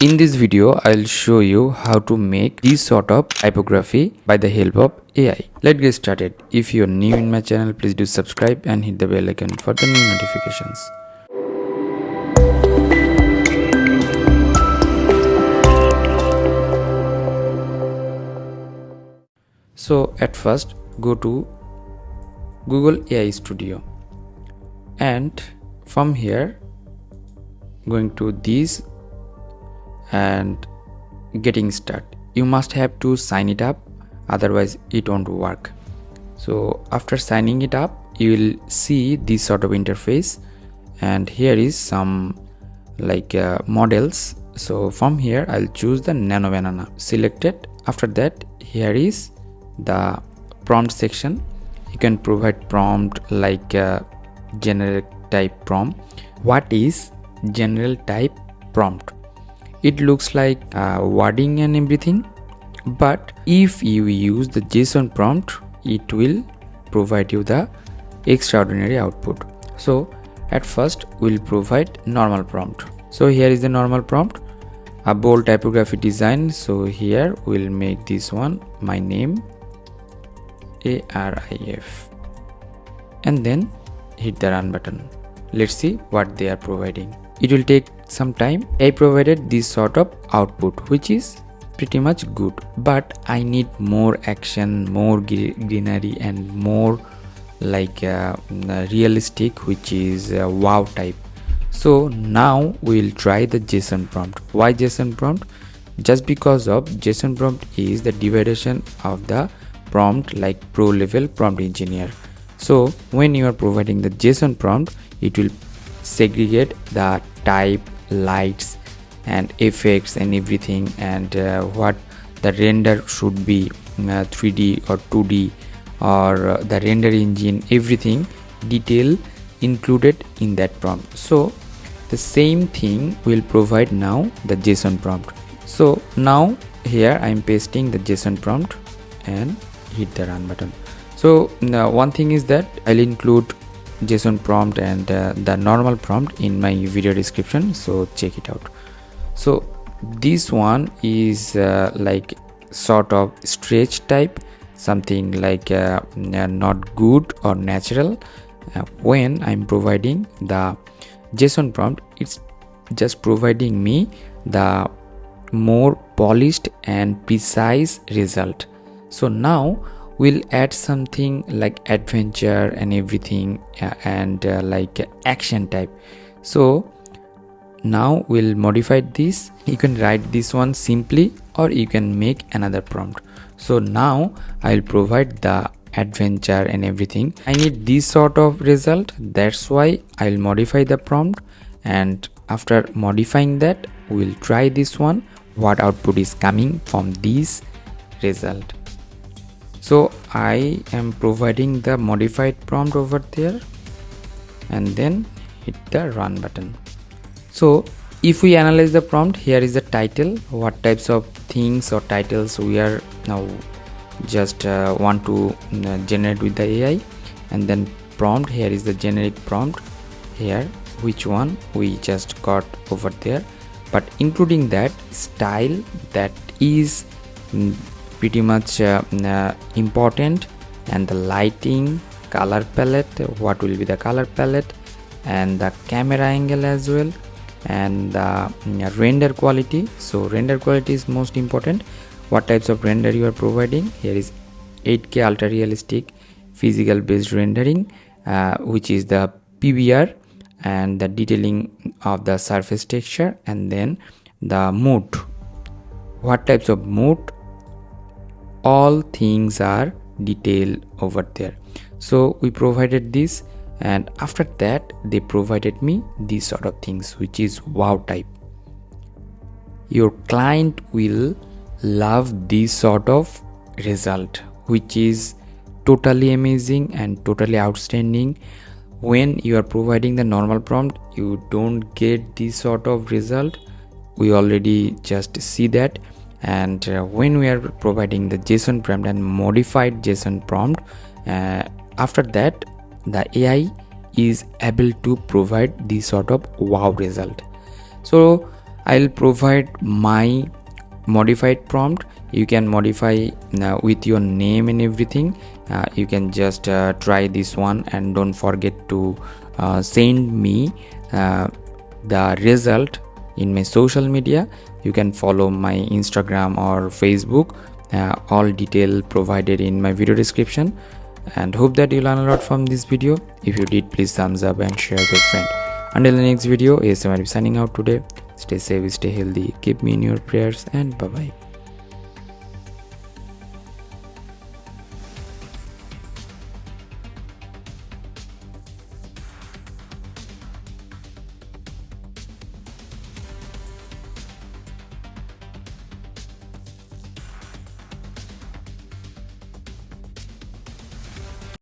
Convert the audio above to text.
In this video, I'll show you how to make this sort of typography by the help of AI. Let's get started. If you're new in my channel, please do subscribe and hit the bell icon for the new notifications. So at first, go to Google AI Studio, and from here, going to this and getting started. You must have to sign it up, otherwise it won't work. So after signing it up, you will see this sort of interface, and here is some models. So from here I'll choose the Nano Banana, select it. After that, here is the prompt section. You can provide prompt like generic type prompt. What is general type prompt? It looks like wording and everything, but if you use the JSON prompt, it will provide you the extraordinary output. So at first we'll provide normal prompt. So here is the normal prompt, a bold typography design. So here we'll make this one my name ARIF, and then hit the run button. Let's see what they are providing. It will take some time. I provided this sort of output, which is pretty much good, but I need more action, more greenery, and more realistic, which is wow type. So now we'll try the JSON prompt. Why JSON prompt? Just because of JSON prompt is the division of the prompt like pro level prompt engineer. So when you are providing the JSON prompt, it will segregate the type, lights and effects and everything, and what the render should be, 3D or 2D, or the render engine, everything detail included in that prompt. So the same thing will provide now the JSON prompt. So now here I am pasting the JSON prompt and hit the run button. So now one thing is that I'll include JSON prompt and the normal prompt in my video description, so check it out. So this one is like sort of stretch type, something like not good or natural. When I'm providing the JSON prompt, it's just providing me the more polished and precise result. So now we'll add something like adventure and everything, and like action type. So now we'll modify this. You can write this one simply, or you can make another prompt. So now I'll provide the adventure and everything. I need this sort of result, that's why I'll modify the prompt, and after modifying that, we'll try this one, what output is coming from this result. So I am providing the modified prompt over there, and then hit the run button. So if we analyze the prompt, here is the title, what types of things or titles we are now just want to generate with the AI, and then prompt, here is the generic prompt, here which one we just got over there, but including that style, that is pretty much important, and the lighting, color palette, what will be the color palette, and the camera angle as well, and the render quality. So render quality is most important, what types of render you are providing. Here is 8K ultra realistic physical based rendering, which is the PBR, and the detailing of the surface texture, and then the mode, what types of mode, all things are detailed over there. So we provided this, and after that they provided me these sort of things, which is wow type. Your client will love this sort of result, which is totally amazing and totally outstanding. When you are providing the normal prompt, you don't get this sort of result. We already just see that. And when we are providing the JSON prompt and modified JSON prompt, after that the AI is able to provide this sort of wow result. So I'll provide my modified prompt. You can modify with your name and everything. You can just try this one, and don't forget to send me the result in my social media. You can follow my Instagram or Facebook, all detail provided in my video description. And hope that you learn a lot from this video. If you did, please thumbs up and share with your friend. Until the next video, ASM ARIF signing out today. Stay safe, stay healthy, keep me in your prayers, and bye bye.